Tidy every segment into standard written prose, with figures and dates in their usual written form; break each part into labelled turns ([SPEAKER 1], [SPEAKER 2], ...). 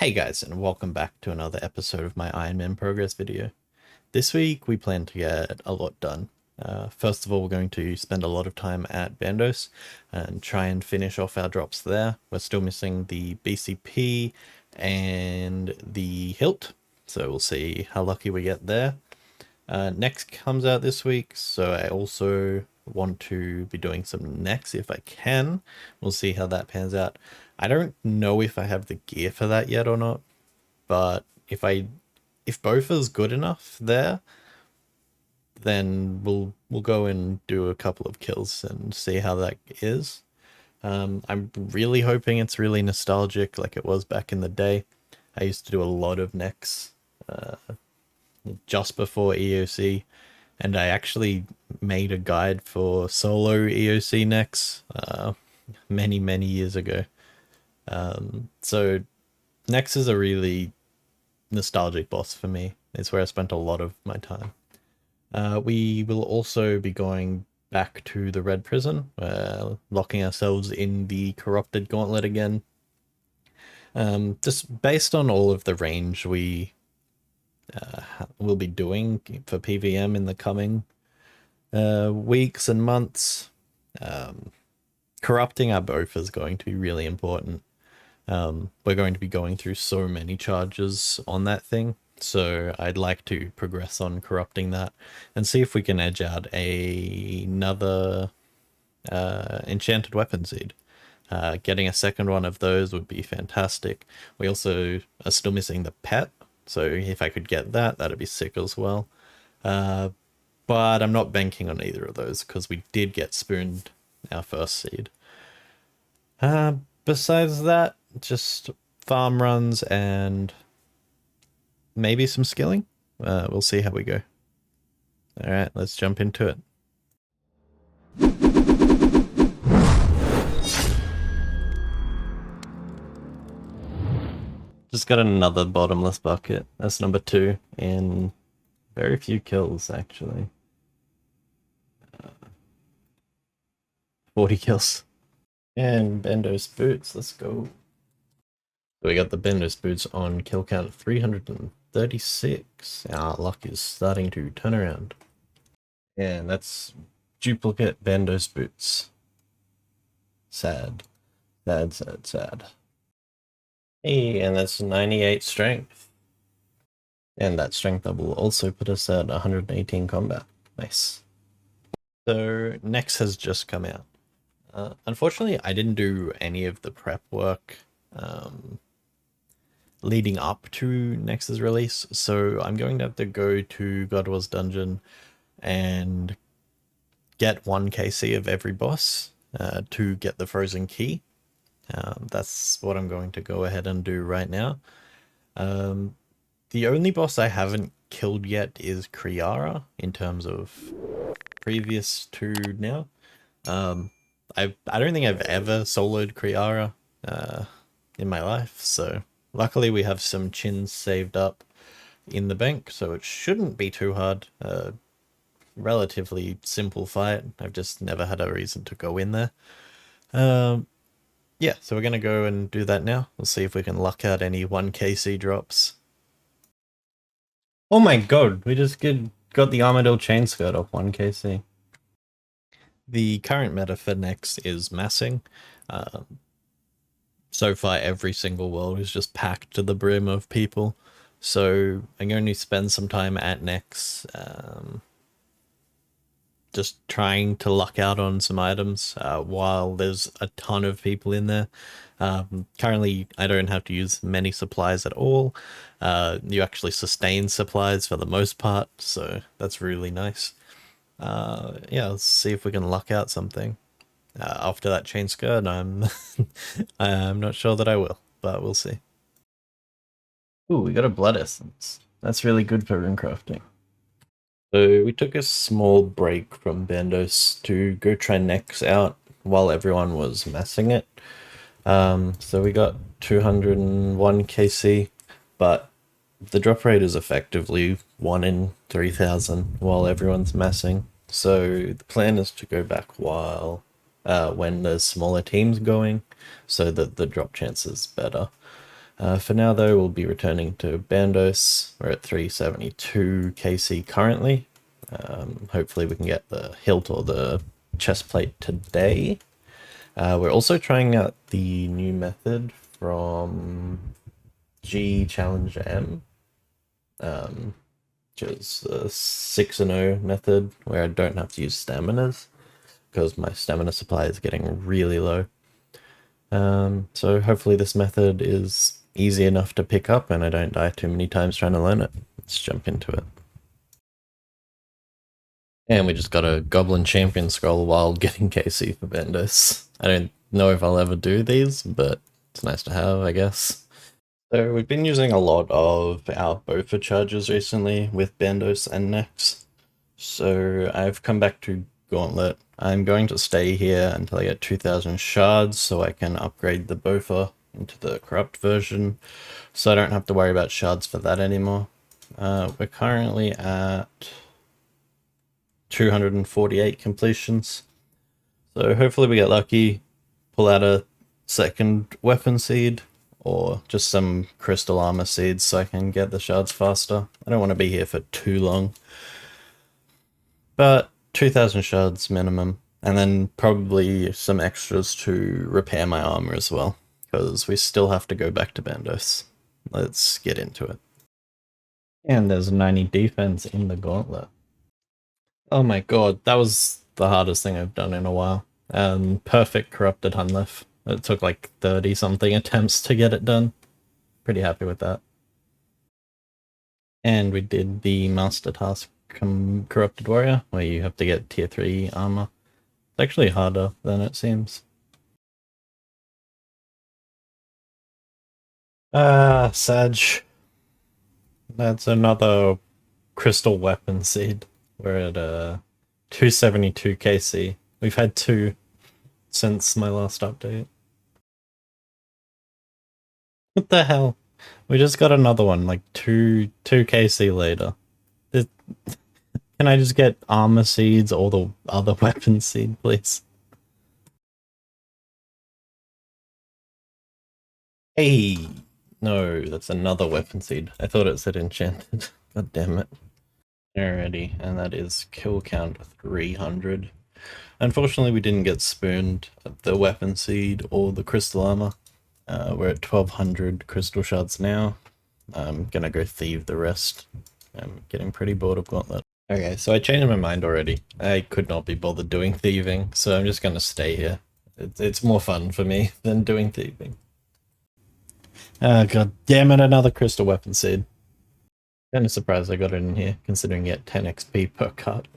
[SPEAKER 1] Hey guys, and welcome back to another episode of my Ironman progress video. This week we plan to get a lot done. First of all, we're going to spend a lot of time at Bandos and try and finish off our drops there. We're still missing the BCP and the hilt, so we'll see how lucky we get there. Next comes out this week, so I also want to be doing some next if I can. We'll see how that pans out. I don't know if I have the gear for that yet or not, but if both is good enough there, then we'll go and do a couple of kills and see how that is. I'm really hoping it's really nostalgic like it was back in the day. I used to do a lot of necks just before EOC, and I actually made a guide for solo EOC necks many years ago. So Nex is a really nostalgic boss for me. It's where I spent a lot of my time. We will also be going back to the Red Prison, locking ourselves in the Corrupted Gauntlet again. Just based on all of the range we will be doing for PVM in the coming weeks and months, corrupting our both is going to be really important. We're going to be going through so many charges on that thing, so I'd like to progress on corrupting that and see if we can edge out another enchanted weapon seed. Getting a second one of those would be fantastic. We also are still missing the pet, so if I could get that, that'd be sick as well. But I'm not banking on either of those because we did get spooned our first seed. Besides that, just farm runs and maybe some skilling. We'll see how we go. All right, let's jump into it. Just got another bottomless bucket. That's number 2 in very few kills, actually. 40 kills. And Bandos boots, let's go. So we got the Bandos boots on kill count of 336. Our luck is starting to turn around. And that's duplicate Bandos boots. Sad. Sad. Hey, and that's 98 strength. And that strength level will also put us at 118 combat. Nice. So Nex has just come out. Unfortunately, I didn't do any of the prep work leading up to Nex's release, so I'm going to have to go to God War's Dungeon and get 1 KC of every boss to get the frozen key. That's what I'm going to go ahead and do right now. The only boss I haven't killed yet is Kree'arra in terms of previous to now. I don't think I've ever soloed Kree'arra in my life, so luckily we have some chins saved up in the bank, so it shouldn't be too hard. Relatively simple fight. I've just never had a reason to go in there. Yeah, so we're gonna go and do that now. We'll see if we can luck out any 1 KC drops. Oh my god, we just got the Armadillo chain skirt off 1 KC. The current meta for Nex is massing. So far, every single world is just packed to the brim of people. So I'm going to spend some time at Nex, just trying to luck out on some items while there's a ton of people in there. Currently, I don't have to use many supplies at all. You actually sustain supplies for the most part, so that's really nice. Yeah, let's see if we can luck out something. After that chain skirt, I'm not sure that I will, but we'll see. Ooh, we got a blood essence. That's really good for rune crafting. So we took a small break from Bandos to go try Nex out while everyone was massing it. So we got 201 KC, but the drop rate is effectively 1 in 3,000 while everyone's massing. So the plan is to go back while when there's smaller teams going, so that the drop chance is better. For now, though, we'll be returning to Bandos. We're at 372 KC currently. Hopefully we can get the hilt or the chest plate today. We're also trying out the new method from G Challenge M, which is the 6-0 method where I don't have to use staminas because my stamina supply is getting really low. So hopefully this method is easy enough to pick up and I don't die too many times trying to learn it. Let's jump into it. And we just got a Goblin Champion scroll while getting KC for Bandos. I don't know if I'll ever do these, but it's nice to have, I guess. So we've been using a lot of our Bofa charges recently with Bandos and Nex. So I've come back to Gauntlet. I'm going to stay here until I get 2000 shards so I can upgrade the Bofa into the corrupt version. So I don't have to worry about shards for that anymore. We're currently at 248 completions. So hopefully we get lucky, pull out a second weapon seed, or just some crystal armor seeds so I can get the shards faster. I don't want to be here for too long. But 2000 shards minimum, and then probably some extras to repair my armor as well, because we still have to go back to Bandos. Let's get into it. And there's 90 defense in the gauntlet. Oh my god, that was the hardest thing I've done in a while. Perfect Corrupted Hunlef. It took like 30 something attempts to get it done. Pretty happy with that. And we did the Master Task Corrupted Warrior, where you have to get tier 3 armor. It's actually harder than it seems. Sag. That's another crystal weapon seed. We're at 272 KC. We've had 2 since my last update. What the hell? We just got another one, like 2 KC later. Can I just get armor seeds or the other weapon seed, please? Hey! No, that's another weapon seed. I thought it said enchanted. God damn it. Alrighty, and that is kill count 300. Unfortunately, we didn't get spooned the weapon seed or the crystal armor. We're at 1200 crystal shards now. I'm gonna go thieve the rest. I'm getting pretty bored of Gauntlet. Okay, so I changed my mind already. I could not be bothered doing thieving, so I'm just gonna stay here. It's more fun for me than doing thieving. Ah, god damn it, another crystal weapon seed. Kinda surprised I got it in here, considering you get 10 XP per cut.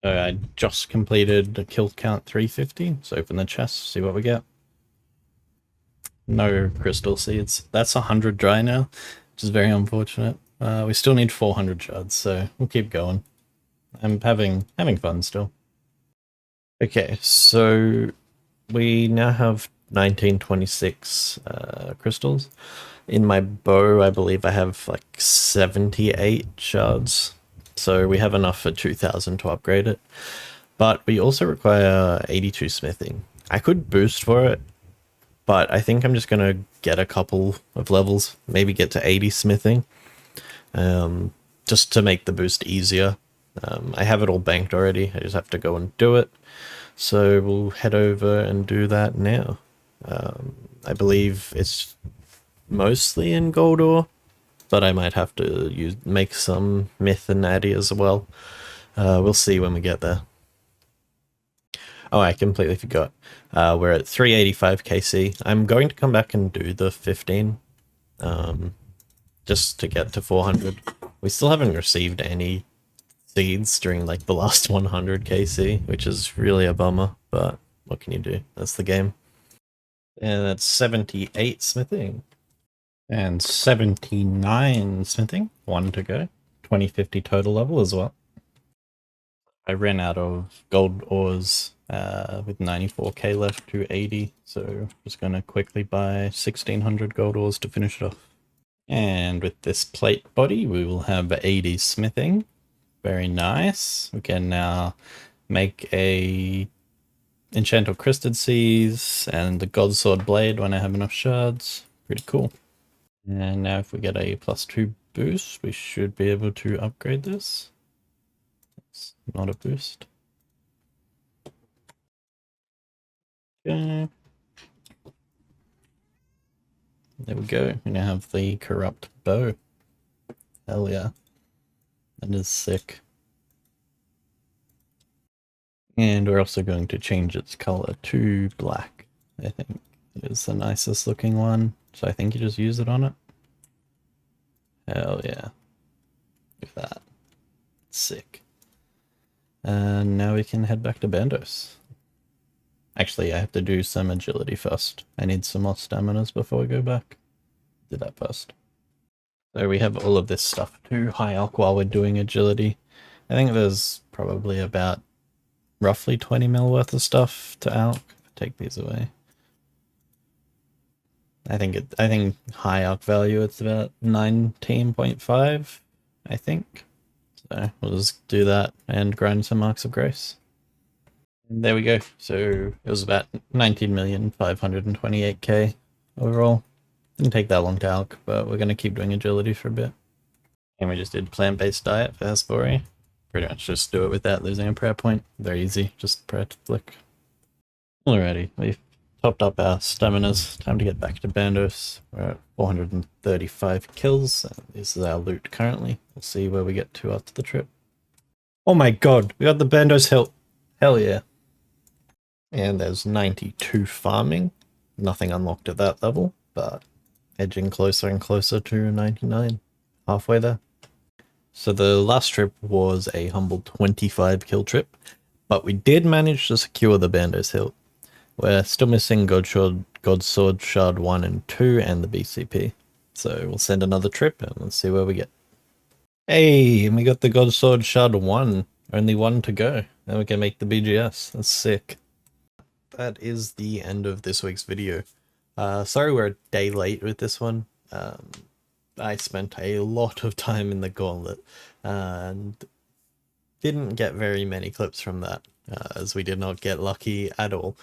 [SPEAKER 1] So I just completed a kill count 350, so open the chest, see what we get. No crystal seeds. That's 100 dry now, which is very unfortunate. We still need 400 shards, so we'll keep going. I'm having fun still. Okay, so we now have 1926 crystals. In my bow, I believe I have like 78 shards. So we have enough for 2000 to upgrade it. But we also require 82 smithing. I could boost for it, but I think I'm just going to get a couple of levels, maybe get to 80 smithing, just to make the boost easier. I have it all banked already. I just have to go and do it. So we'll head over and do that now. I believe it's mostly in gold ore, but I might have to make some myth and addy as well. We'll see when we get there. Oh, I completely forgot. We're at 385 KC. I'm going to come back and do the 15, just to get to 400. We still haven't received any seeds during like the last 100 KC, which is really a bummer, but what can you do? That's the game. And that's 78 smithing. And 79 smithing. 1 to go. 2050 total level as well. I ran out of gold ores with 94k left to 80, so just going to quickly buy 1600 gold ores to finish it off. And with this plate body, we will have 80 smithing. Very nice. We can now make a Enchanted Crysted Seas and the God Sword Blade when I have enough shards. Pretty cool. And now if we get a +2 boost, we should be able to upgrade this. It's not a boost. Okay. There we go. We now have the corrupt bow. Hell yeah. That is sick. And we're also going to change its color to black. I think it is the nicest looking one. So I think you just use it on it. Hell yeah. Look at that. Sick. And now we can head back to Bandos. Actually, I have to do some agility first. I need some more staminas before we go back. Do that first. So we have all of this stuff to high alch while we're doing agility. I think there's probably about roughly 20 mil worth of stuff to alch. Take these away. I think high alch value it's about 19.5, I think. So we'll just do that and grind some marks of grace. And there we go. So it was about 19,528k overall. Didn't take that long to alch, but we're going to keep doing agility for a bit. And we just did plant-based diet for Hespori. Pretty much just do it without losing a prayer point. Very easy, just prayer to flick. Alrighty, we've topped up our staminas. Time to get back to Bandos. We're at 435 kills. This is our loot currently. We'll see where we get to after the trip. Oh my god, we got the Bandos hilt. Hell yeah. And there's 92 farming. Nothing unlocked at that level, but edging closer and closer to 99. Halfway there. So the last trip was a humble 25 kill trip, but we did manage to secure the Bandos hilt. We're still missing God Sword Shard 1 and 2 and the BCP. So we'll send another trip and let's see where we get. Hey, and we got the God Sword Shard 1. Only one to go. Then we can make the BGS. That's sick. That is the end of this week's video. Sorry we're a day late with this one. I spent a lot of time in the gauntlet and didn't get very many clips from that, as we did not get lucky at all.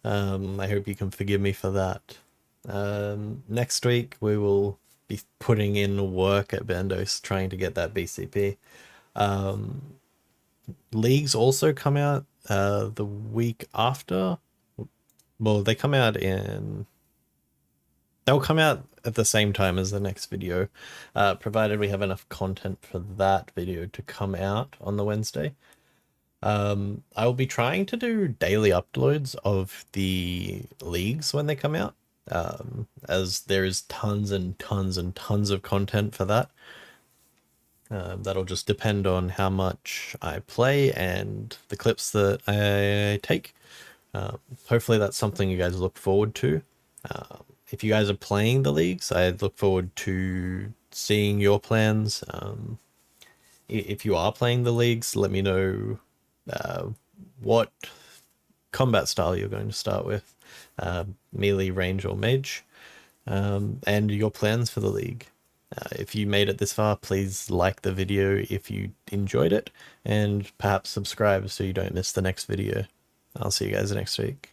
[SPEAKER 1] I hope you can forgive me for that. Next week we will be putting in work at Bandos trying to get that BCP. Leagues also come out the week after. Well, they'll come out at the same time as the next video, provided we have enough content for that video to come out on the Wednesday. I will be trying to do daily uploads of the leagues when they come out, as there is tons and tons and tons of content for that. That'll just depend on how much I play and the clips that I take. Hopefully that's something you guys look forward to. If you guys are playing the leagues, I look forward to seeing your plans. If you are playing the leagues, let me know what combat style you're going to start with, melee, range, or mage, and your plans for the league. If you made it this far, please like the video if you enjoyed it, and perhaps subscribe so you don't miss the next video. I'll see you guys next week.